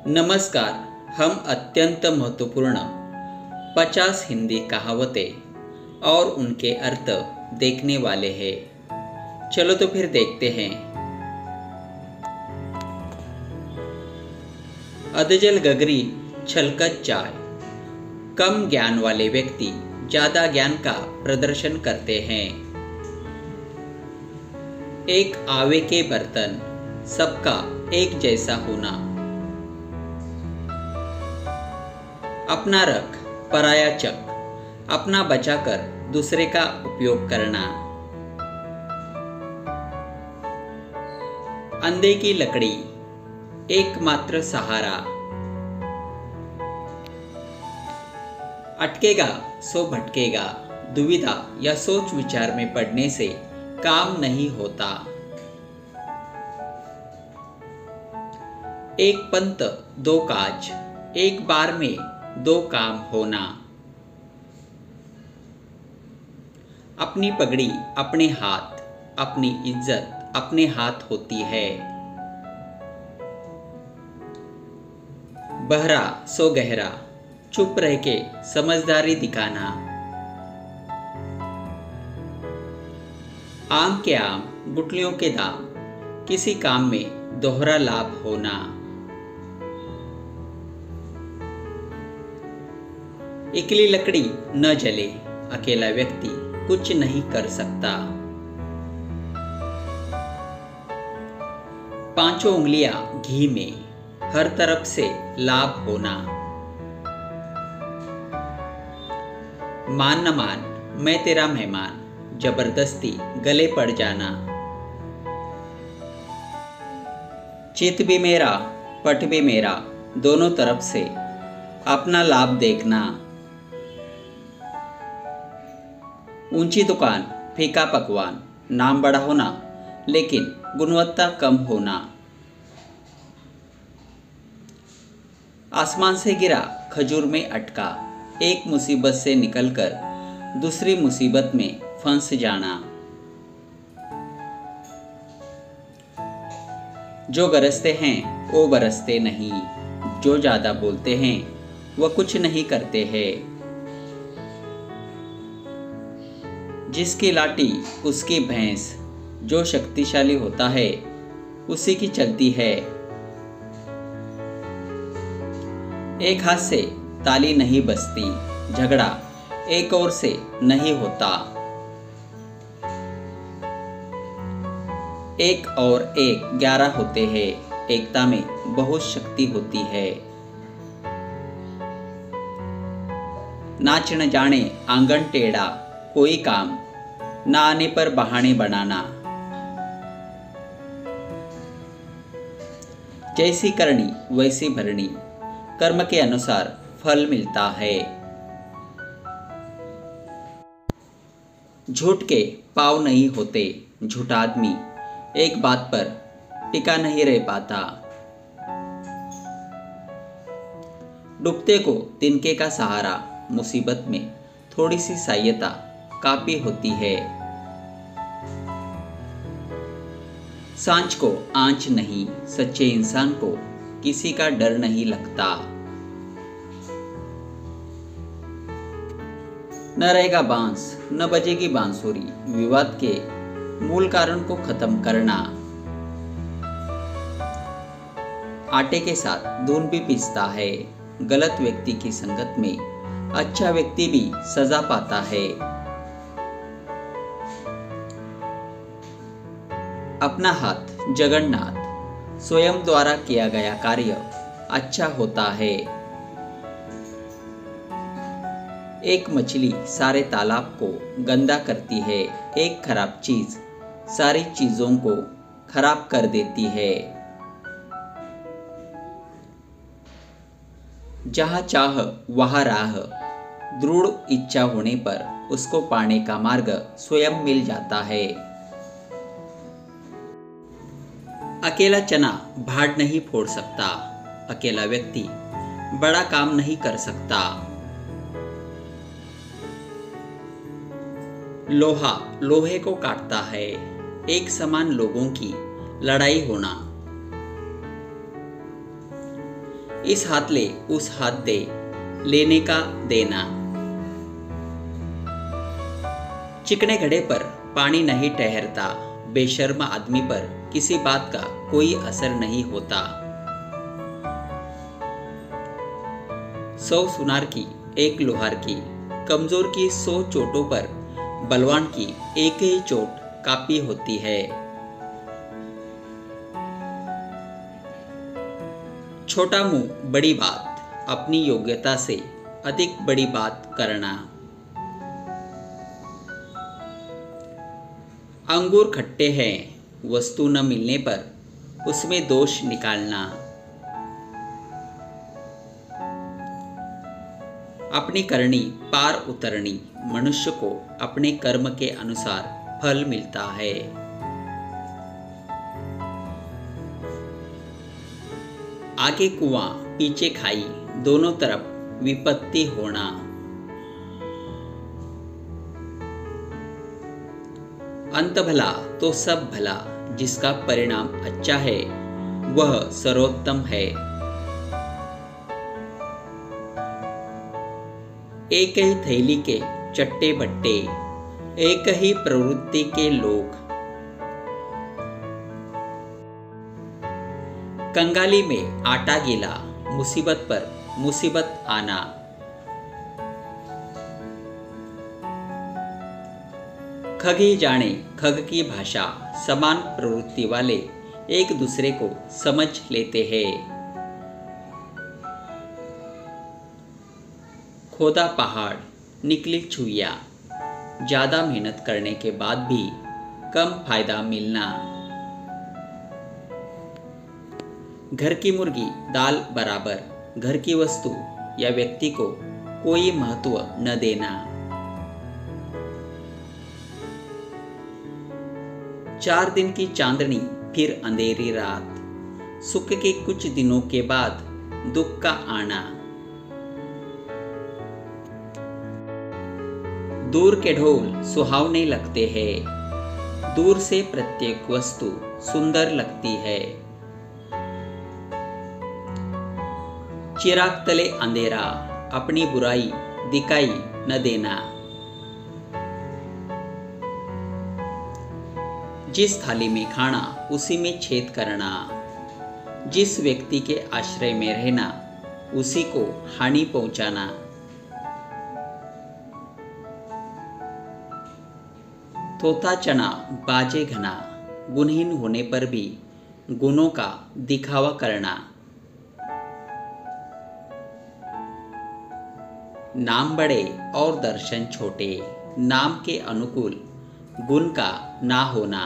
नमस्कार। हम अत्यंत महत्वपूर्ण 50 हिंदी कहावतें और उनके अर्थ देखने वाले हैं। चलो तो फिर देखते हैं। अधजल गगरी छलकत चाय। कम ज्ञान वाले व्यक्ति ज्यादा ज्ञान का प्रदर्शन करते हैं। एक आवे के बर्तन, सबका एक जैसा होना। अपना रख पराया चक, अपना बचाकर दूसरे का उपयोग करना। अंधे की लकड़ी, एकमात्र सहारा। अटकेगा सो भटकेगा, दुविधा या सोच विचार में पड़ने से काम नहीं होता। एक पंत दो काज, एक बार में दो काम होना। अपनी पगड़ी अपने हाथ, अपनी इज्जत अपने हाथ होती है। बहरा सो गहरा, चुप रह के समझदारी दिखाना। आम के आम गुठलियों के दाम, किसी काम में दोहरा लाभ होना। इकली लकड़ी न जले, अकेला व्यक्ति कुछ नहीं कर सकता। पांचों उंगलियां घी में, हर तरफ से लाभ होना। मान न मान, मैं तेरा मेहमान, जबरदस्ती गले पड़ जाना। चित भी मेरा पट भी मेरा, दोनों तरफ से अपना लाभ देखना। ऊंची दुकान फीका पकवान, नाम बड़ा होना लेकिन गुणवत्ता कम होना। आसमान से गिरा खजूर में अटका, एक मुसीबत से निकलकर दूसरी मुसीबत में फंस जाना। जो गरजते हैं वो बरसते नहीं, जो ज्यादा बोलते हैं वह कुछ नहीं करते हैं। जिसकी लाठी उसकी भैंस, जो शक्तिशाली होता है उसी की चलती है। एक हाथ से ताली नहीं बजती, झगड़ा एक और से नहीं होता। एक और एक 11 होते हैं, एकता में बहुत शक्ति होती है। नाच न जाने आंगन टेढ़ा, कोई काम ना आने पर बहाने बनाना। जैसी करनी वैसी भरनी, कर्म के अनुसार फल मिलता है। झूठ के पाँव नहीं होते, झूठा आदमी एक बात पर टिका नहीं रह पाता। डूबते को तिनके का सहारा, मुसीबत में थोड़ी सी सहायता काफी होती है। सांच को आंच नहीं, सच्चे इंसान को किसी का डर नहीं लगता। न रहेगा बांस न बजेगी बांसुरी, विवाद के मूल कारण को खत्म करना। आटे के साथ धुन भी पिसता है, गलत व्यक्ति की संगत में अच्छा व्यक्ति भी सजा पाता है। अपना हाथ जगन्नाथ, स्वयं द्वारा किया गया कार्य अच्छा होता है। एक मछली सारे तालाब को गंदा करती है, एक खराब चीज सारी चीजों को खराब कर देती है। जहाँ चाह वहाँ राह, दृढ़ इच्छा होने पर उसको पाने का मार्ग स्वयं मिल जाता है। अकेला चना भाड़ नहीं फोड़ सकता, अकेला व्यक्ति बड़ा काम नहीं कर सकता। लोहा लोहे को काटता है, एक समान लोगों की लड़ाई होना। इस हाथ ले उस हाथ दे, लेने का देना। चिकने घड़े पर पानी नहीं ठहरता, बेशर्मा आदमी पर किसी बात का कोई असर नहीं होता। 100 सुनार की एक लोहार की, कमजोर की 100 चोटों पर बलवान की एक ही चोट काफी होती है। छोटा मुंह बड़ी बात, अपनी योग्यता से अधिक बड़ी बात करना। अंगूर खट्टे हैं, वस्तु न मिलने पर उसमें दोष निकालना। अपनी करनी पार उतरनी, मनुष्य को अपने कर्म के अनुसार फल मिलता है। आगे कुआं पीछे खाई, दोनों तरफ विपत्ति होना। अंत भला तो सब भला, जिसका परिणाम अच्छा है वह सर्वोत्तम है। एक ही थैली के चट्टे बट्टे, एक ही प्रवृत्ति के लोग। कंगाली में आटा गीला, मुसीबत पर मुसीबत आना। खग ही जाने खग की भाषा, समान प्रवृत्ति वाले एक दूसरे को समझ लेते हैं। खोदा पहाड़ निकली छुइया, ज्यादा मेहनत करने के बाद भी कम फायदा मिलना। घर की मुर्गी दाल बराबर, घर की वस्तु या व्यक्ति को कोई महत्व न देना। 4 दिन की चांदनी फिर अंधेरी रात, सुख के कुछ दिनों के बाद दुख का आना। दूर के ढोल सुहावने लगते हैं, दूर से प्रत्येक वस्तु सुंदर लगती है। चिराग तले अंधेरा, अपनी बुराई दिखाई न देना। जिस थाली में खाना उसी में छेद करना, जिस व्यक्ति के आश्रय में रहना उसी को हानि पहुंचाना। तोता चना बाजे घना, गुणहीन होने पर भी गुणों का दिखावा करना। नाम बड़े और दर्शन छोटे, नाम के अनुकूल गुण का ना होना।